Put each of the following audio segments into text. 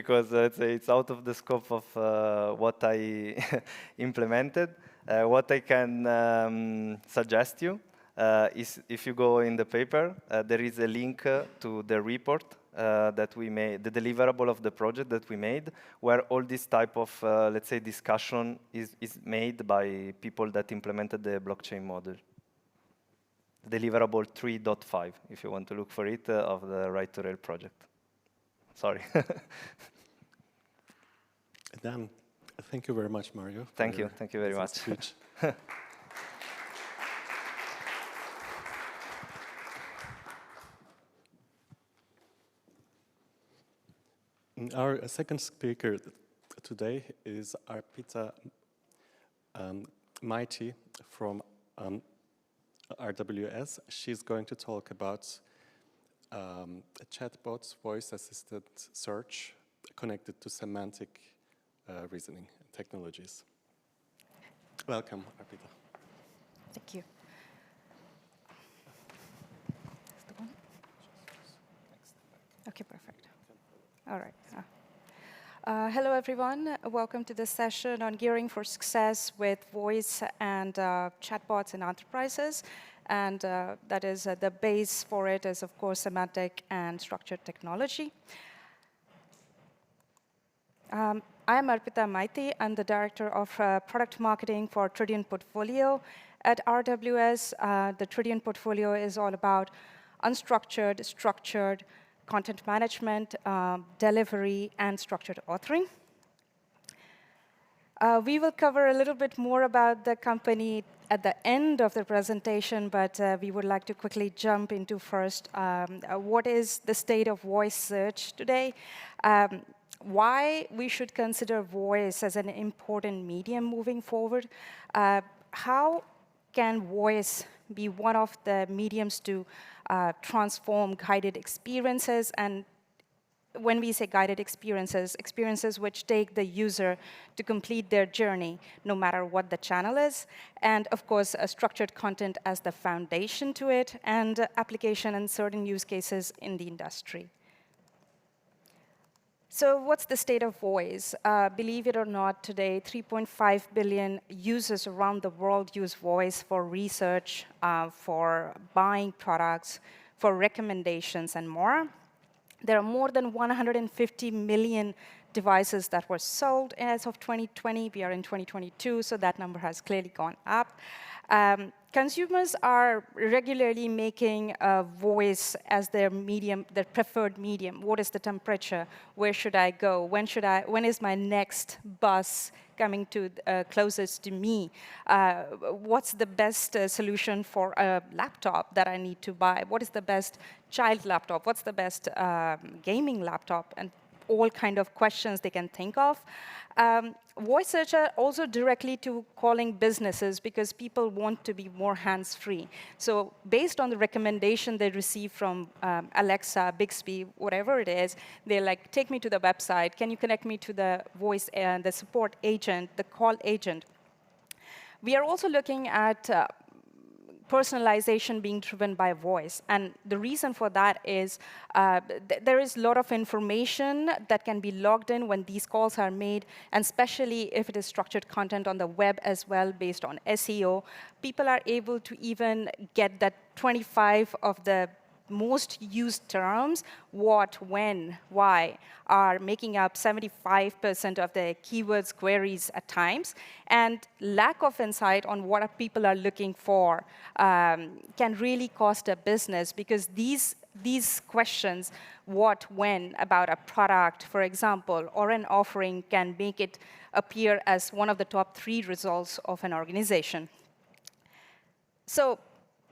because it's out of the scope of what I implemented. What I can suggest you is if you go in the paper, there is a link to the report that we made, the deliverable of the project that we made, where all this type of, let's say, discussion is made by people that implemented the blockchain model. Deliverable 3.5, if you want to look for it, of the Right to Rail project. Sorry. Dan, thank you very much, Mario. Thank you very much. Speech. Our second speaker today is Arpita Maity from RWS. She's going to talk about chatbots, voice-assisted search connected to semantic reasoning technologies. Welcome, Arpita. Thank you. Okay, perfect. All right. Hello, everyone. Welcome to this session on gearing for success with voice and chatbots in enterprises. And that is the base for it is, of course, semantic and structured technology. I am Arpita Maity. I'm the Director of Product Marketing for Tridion Portfolio at RWS. The Tridion Portfolio is all about unstructured, structured content management, delivery, and structured authoring. We will cover a little bit more about the company at the end of the presentation, but we would like to quickly jump into first what is the state of voice search today, why we should consider voice as an important medium moving forward, how can voice be one of the mediums to transform guided experiences, and when we say guided experiences, experiences which take the user to complete their journey, no matter what the channel is, and of course, structured content as the foundation to it, and application and certain use cases in the industry. So what's the state of voice? Believe it or not, today, 3.5 billion users around the world use voice for research, for buying products, for recommendations, and more. There are more than 150 million devices that were sold as of 2020. We are in 2022, so that number has clearly gone up. Consumers are regularly making voice as their medium, their preferred medium. What is the temperature? Where should I go? When is my next bus coming to closest to me? What's the best solution for a laptop that I need to buy? What is the best child laptop? What's the best gaming laptop? And all kind of questions they can think of. Voice search are also directly to calling businesses because people want to be more hands-free. So based on the recommendation they receive from Alexa, Bixby, whatever it is, they're like, take me to the website. Can you connect me to the voice and the support agent, the call agent? We are also looking at personalization being driven by voice. And the reason for that is there is a lot of information that can be logged in when these calls are made, and especially if it is structured content on the web as well based on SEO. People are able to even get that 25 of the most used terms, what, when, why, are making up 75% of the keywords queries at times. And lack of insight on what people are looking for can really cost a business, because these questions, what, when, about a product, for example, or an offering, can make it appear as one of the top 3 results of an organization. So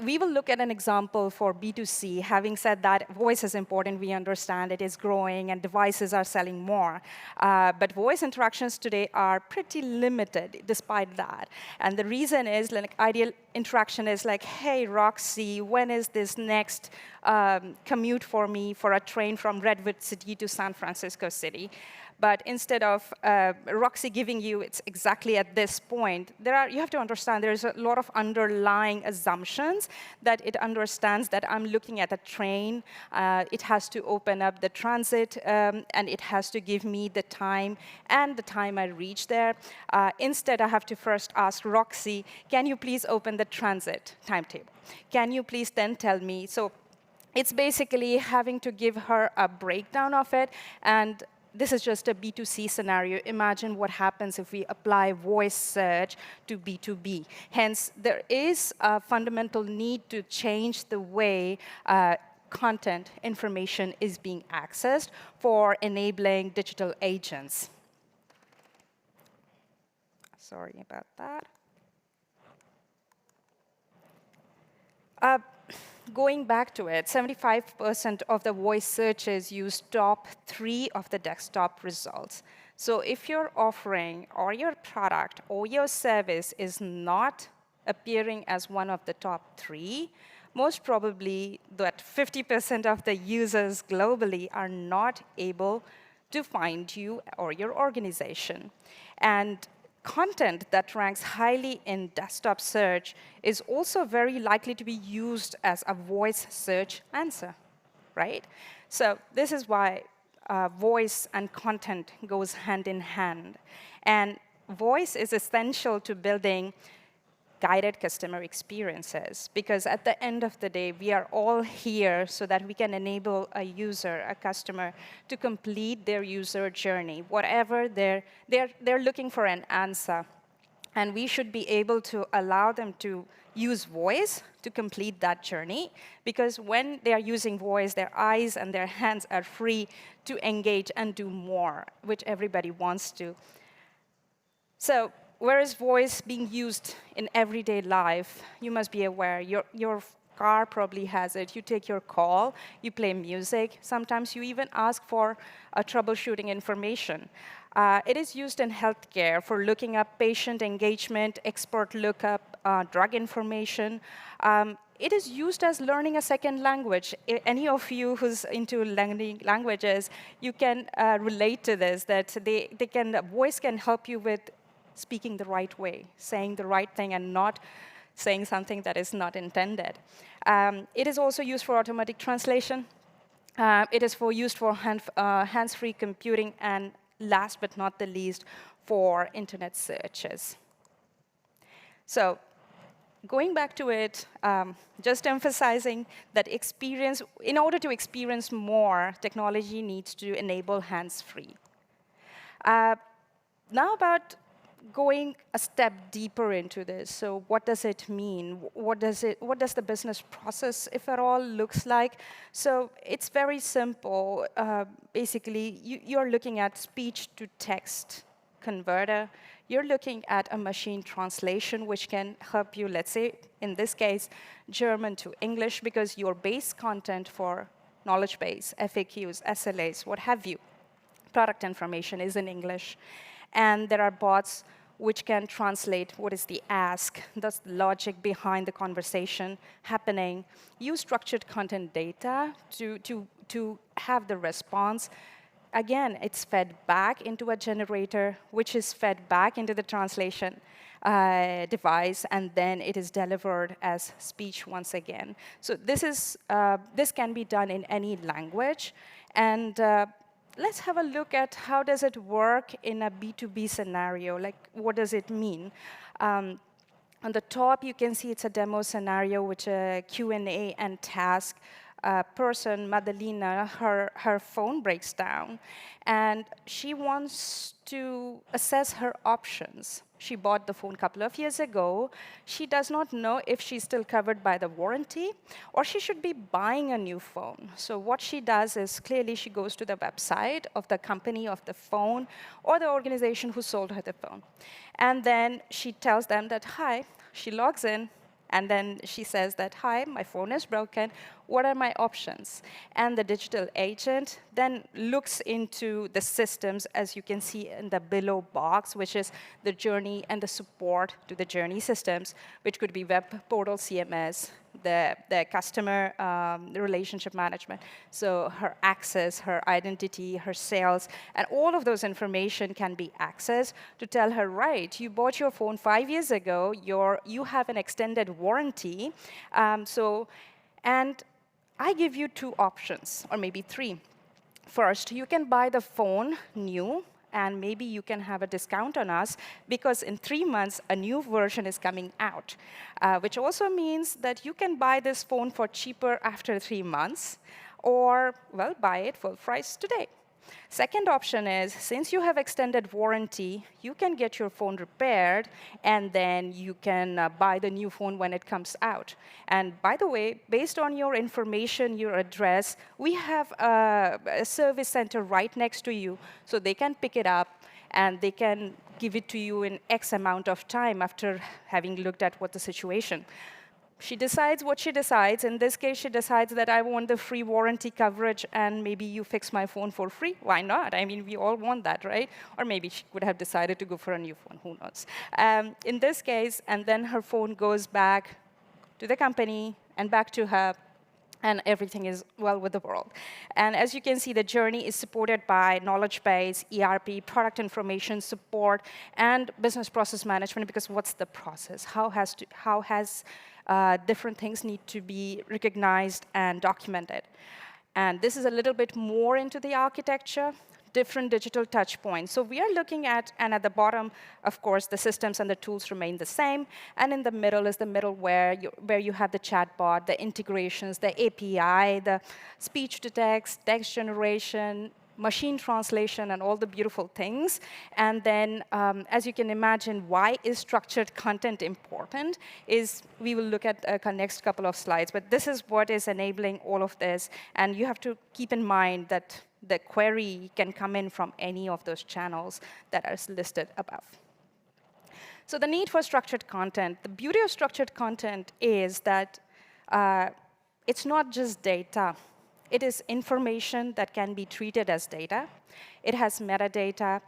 we will look at an example for B2C. Having said that, voice is important. We understand it is growing, and devices are selling more. But voice interactions today are pretty limited despite that. And the reason is, like, ideal interaction is like, hey, Roxy, when is this next commute for me for a train from Redwood City to San Francisco City? But instead of Roxy giving you it's exactly at this point, you have to understand there's a lot of underlying assumptions means that it understands that I'm looking at a train. It has to open up the transit, and it has to give me the time and the time I reach there. Instead, I have to first ask Roxy, can you please open the transit timetable? Can you please then tell me? So it's basically having to give her a breakdown of it, and this is just a B2C scenario. Imagine what happens if we apply voice search to B2B. Hence, there is a fundamental need to change the way content information is being accessed for enabling digital agents. Sorry about that. Going back to it, 75% of the voice searches use top 3 of the desktop results. So if your offering or your product or your service is not appearing as one of the top 3, most probably that 50% of the users globally are not able to find you or your organization. And content that ranks highly in desktop search is also very likely to be used as a voice search answer, right? So this is why voice and content goes hand in hand. And voice is essential to building guided customer experiences, because at the end of the day, we are all here so that we can enable a user, a customer, to complete their user journey, whatever they're looking for an answer. And we should be able to allow them to use voice to complete that journey, because when they are using voice, their eyes and their hands are free to engage and do more, which everybody wants to. So, where is voice being used in everyday life? You must be aware. Your car probably has it. You take your call, you play music. Sometimes you even ask for troubleshooting information. It is used in healthcare for looking up patient engagement, expert lookup, drug information. It is used as learning a second language. Any of you who's into learning languages, you can relate to this, that voice can help you with speaking the right way, saying the right thing, and not saying something that is not intended. It is also used for automatic translation. It is used for hands-free computing, and last but not the least, for internet searches. So, going back to it, just emphasizing that in order to experience more, technology needs to enable hands-free. Now about going a step deeper into this. So what does it mean? What does the business process, if at all, looks like? So it's very simple. Basically, you're looking at speech-to-text converter. You're looking at a machine translation, which can help you, let's say, in this case, German to English, because your base content for knowledge base, FAQs, SLAs, what have you, product information is in English. And there are bots which can translate what is the ask, thus the logic behind the conversation happening. Use structured content data to have the response. Again, it's fed back into a generator, which is fed back into the translation device, and then it is delivered as speech once again. So this can be done in any language. And let's have a look at how does it work in a B2B scenario. Like, what does it mean? On the top, you can see it's a demo scenario, which a Q&A and task. Person, Madalena, her phone breaks down, and she wants to assess her options. She bought the phone a couple of years ago. She does not know if she's still covered by the warranty, or she should be buying a new phone. So what she does is, clearly she goes to the website of the company of the phone or the organization who sold her the phone. And then she tells them that, hi, she logs in, and then she says that, hi, my phone is broken. What are my options? And the digital agent then looks into the systems, as you can see in the below box, which is the journey and the support to the journey systems, which could be web portal, CMS, the customer relationship management. So her access, her identity, her sales, and all of those information can be accessed to tell her, right, you bought your phone 5 years ago, you have an extended warranty. And I give you 2 options, or maybe 3. First, you can buy the phone new, and maybe you can have a discount on us, because in 3 months, a new version is coming out, which also means that you can buy this phone for cheaper after 3 months, or, well, buy it full price today. Second option is, since you have extended warranty, you can get your phone repaired, and then you can buy the new phone when it comes out. And by the way, based on your information, your address, we have a service center right next to you, so they can pick it up, and they can give it to you in X amount of time after having looked at what the situation. She decides what she decides. In this case, she decides that I want the free warranty coverage, and maybe you fix my phone for free. Why not? I mean, we all want that, right? Or maybe she would have decided to go for a new phone. Who knows? In this case, and then her phone goes back to the company and back to her, and everything is well with the world. And as you can see, the journey is supported by knowledge base, ERP, product information support, and business process management, because what's the process? How has different things need to be recognized and documented? And this is a little bit more into the architecture, different digital touch points. So we are looking at, and at the bottom, of course, the systems and the tools remain the same. And in the middle is the middleware, where you have the chatbot, the integrations, the API, the speech to text, text generation, machine translation, and all the beautiful things. And then, as you can imagine, why is structured content important is we will look at the next couple of slides. But this is what is enabling all of this. And you have to keep in mind that the query can come in from any of those channels that are listed above. So the need for structured content. The beauty of structured content is that it's not just data. It is information that can be treated as data. It has metadata.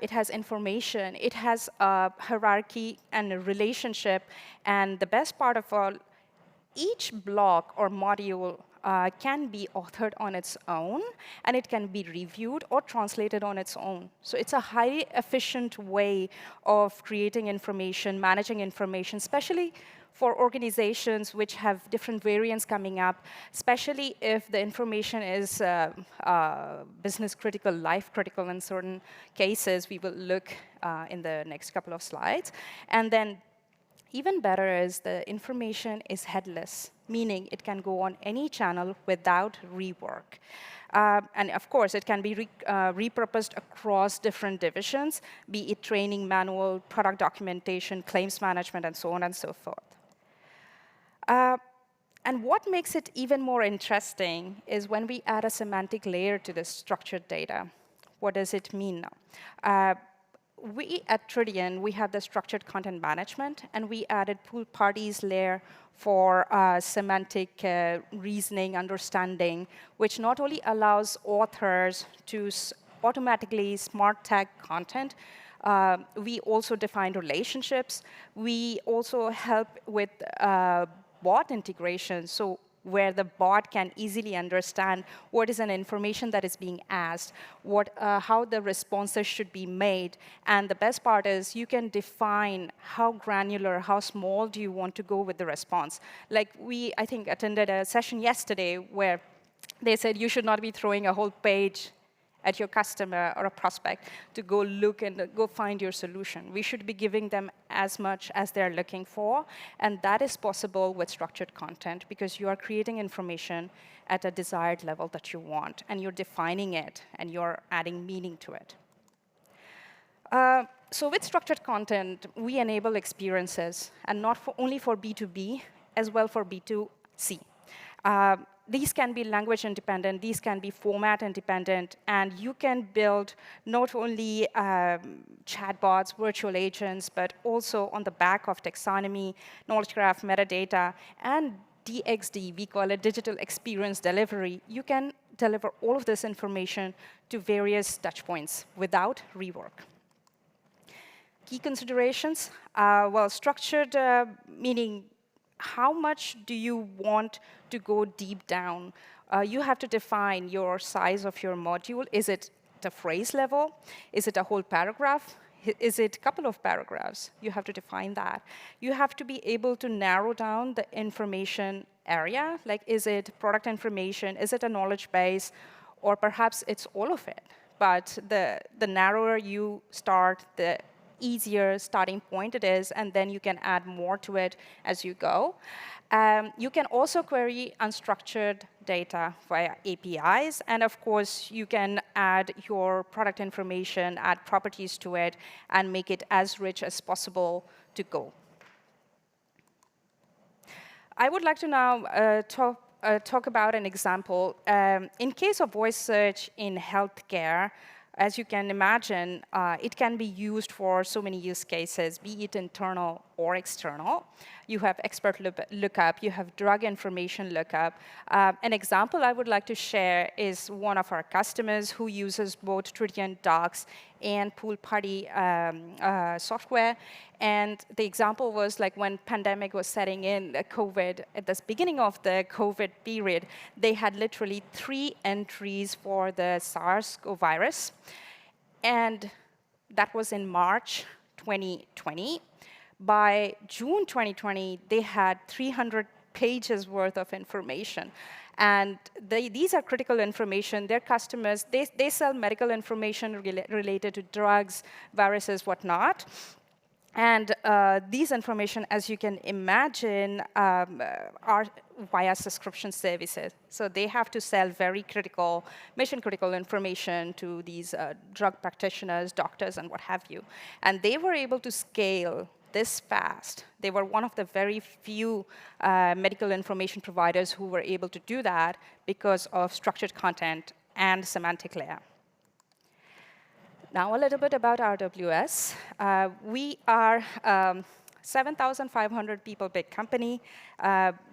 It has information. It has a hierarchy and a relationship. And the best part of all, each block or module can be authored on its own, and it can be reviewed or translated on its own. So it's a highly efficient way of creating information, managing information, especially for organizations which have different variants coming up, especially if the information is business critical, life critical in certain cases. We will look in the next couple of slides. And then even better is the information is headless, meaning it can go on any channel without rework. And of course, it can be repurposed across different divisions, be it training, manual, product documentation, claims management, and so on and so forth. And what makes it even more interesting is when we add a semantic layer to this structured data. What does it mean now? We at Tridian, we have the structured content management, and we added pool parties layer for semantic reasoning, understanding, which not only allows authors to automatically smart tag content, we also define relationships. We also help with bot integration, so where the bot can easily understand what is an information that is being asked, how the responses should be made. And the best part is you can define how granular, how small do you want to go with the response. Like I think, attended a session yesterday where they said you should not be throwing a whole page at your customer or a prospect to go look and go find your solution. We should be giving them as much as they're looking for, and that is possible with structured content because you are creating information at a desired level that you want, and you're defining it, and you're adding meaning to it. So with structured content, we enable experiences, and not only for B2B, as well for B2C. These can be language independent, these can be format independent, and you can build not only chatbots, virtual agents, but also on the back of taxonomy, knowledge graph, metadata, and DXD, we call it digital experience delivery. You can deliver all of this information to various touchpoints without rework. Key considerations, well, structured, meaning how much do you want to go deep down? You have to define your size of your module. Is it the phrase level? Is it a whole paragraph? Is it a couple of paragraphs? You have to define that. You have to be able to narrow down the information area. Like, is it product information? Is it a knowledge base? Or perhaps it's all of it. But the narrower you start, the easier starting point it is, and then you can add more to it as you go. You can also query unstructured data via APIs, and of course, you can add your product information, add properties to it, and make it as rich as possible to go. I would like to now talk about an example. In case of voice search in healthcare, as you can imagine, it can be used for so many use cases, be it internal or external. You have expert lookup, you have drug information lookup. An example I would like to share is one of our customers who uses both Tritium Docs and Pool Party software. And the example was like when pandemic was setting in, COVID, at the beginning of the COVID period, they had literally 3 entries for the SARS-CoV virus. And that was in March 2020. By June 2020, they had 300 pages worth of information. And these are critical information. Their customers, they sell medical information related to drugs, viruses, whatnot. And these information, as you can imagine, are via subscription services. So they have to sell very critical, mission-critical information to these drug practitioners, doctors, and what have you. And they were able to scale this fast. They were one of the very few medical information providers who were able to do that because of structured content and semantic layer. Now, a little bit about RWS. We are 7,500 people big company.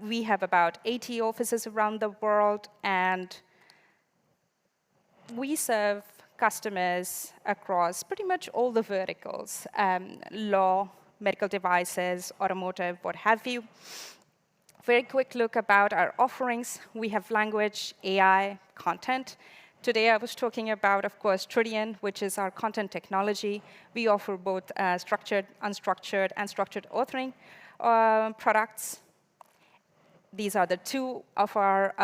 We have about 80 offices around the world, and we serve customers across pretty much all the verticals, law, medical devices, automotive, what have you. Very quick look about our offerings. We have language, AI, content. Today, I was talking about, of course, Tritium, which is our content technology. We offer both structured, unstructured, and structured authoring products. These are the 2 of our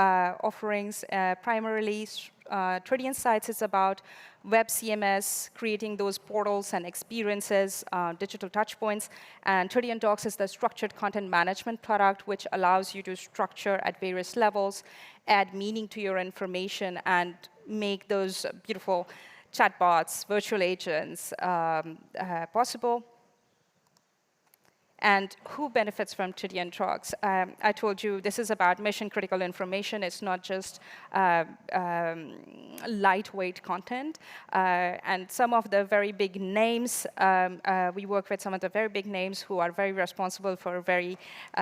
offerings. Primarily, Tritium Sites is about web CMS, creating those portals and experiences, digital touchpoints. And Tritium Docs is the structured content management product, which allows you to structure at various levels, add meaning to your information, and make those beautiful chatbots, virtual agents possible. And who benefits from Tritium Docs? I told you this is about mission-critical information. It's not just lightweight content. And some of the very big names, we work with some of the very big names who are very responsible for very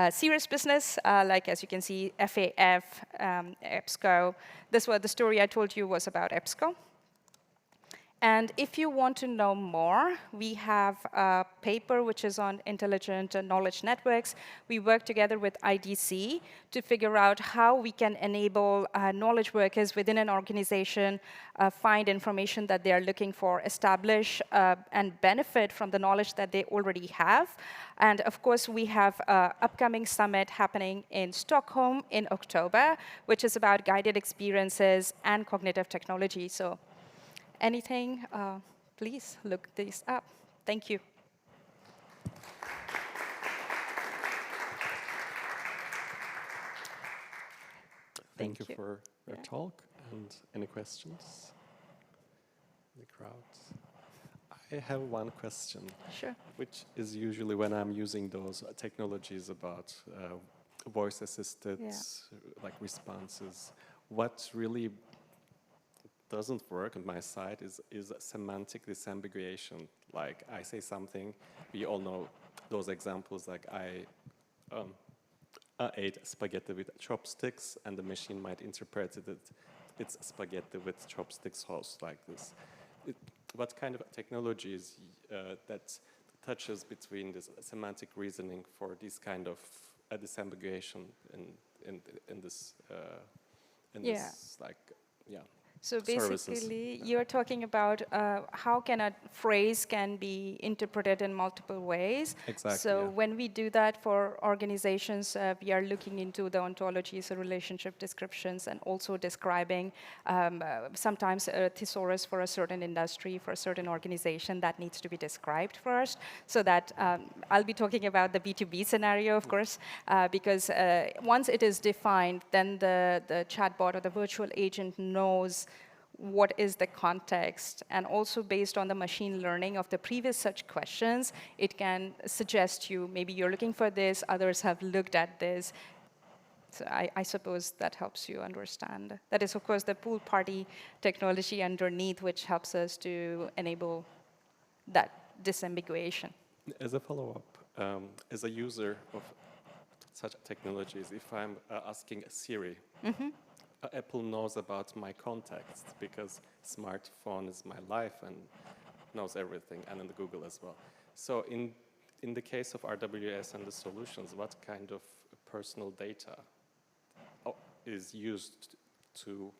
serious business, like, as you can see, FAF, EBSCO. This was the story I told you was about EBSCO. And if you want to know more, we have a paper which is on intelligent knowledge networks. We work together with IDC to figure out how we can enable knowledge workers within an organization find information that they are looking for, establish and benefit from the knowledge that they already have. And of course, we have an upcoming summit happening in Stockholm in October, which is about guided experiences and cognitive technology. So anything, please look this up. Thank you. Thank you for your talk. And any questions in the crowd? I have one question. Sure. Which is usually when I'm using those technologies about voice-assisted like responses. What really doesn't work on my side is semantic disambiguation. Like, I say something, we all know those examples, like I ate spaghetti with chopsticks, and the machine might interpret it, it's spaghetti with chopstick sauce, like this. What kind of technology is that touches between this semantic reasoning for these kind of a disambiguation in this Yeah. this like So services. basically, you're talking about how can a phrase can be interpreted in multiple ways. Exactly, So yeah. when we do that for organizations, we are looking into the ontologies, the relationship descriptions, and also describing sometimes a thesaurus for a certain industry, for a certain organization that needs to be described first. So that I'll be talking about the B2B scenario, of course, because once it is defined, then the chatbot or the virtual agent knows what is the context, and also based on the machine learning of the previous such questions, it can suggest you, maybe you're looking for this, others have looked at this. So I suppose that helps you understand. That is, of course, the pool party technology underneath, which helps us to enable that disambiguation. As a follow-up, as a user of such technologies, if I'm asking a Siri, Apple knows about my context because smartphone is my life and knows everything, and in the Google as well. So in the case of RWS and the solutions, what kind of personal data is used to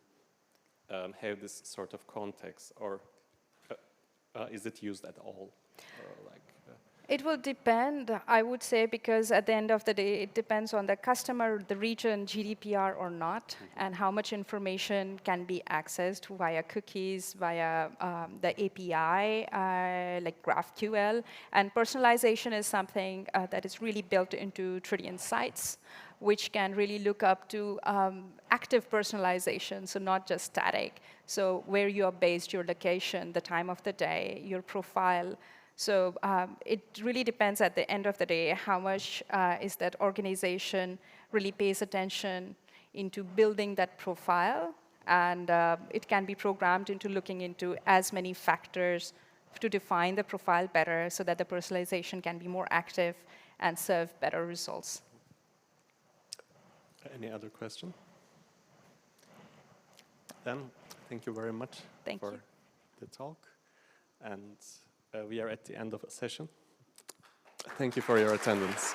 have this sort of context, or is it used at all? It will depend, I would say, because at the end of the day, it depends on the customer, the region, GDPR or not, and how much information can be accessed via cookies, via the API, like GraphQL. And personalization is something that is really built into Tridian sites, which can really look up to active personalization, so not just static. So where you are based, your location, the time of the day, your profile. So it really depends at the end of the day how much is that organization really pays attention into building that profile, and it can be programmed into looking into as many factors to define the profile better so that the personalization can be more active and serve better results. Any other question? Then, thank you very much for the talk. And we are at the end of a session. Thank you for your attendance.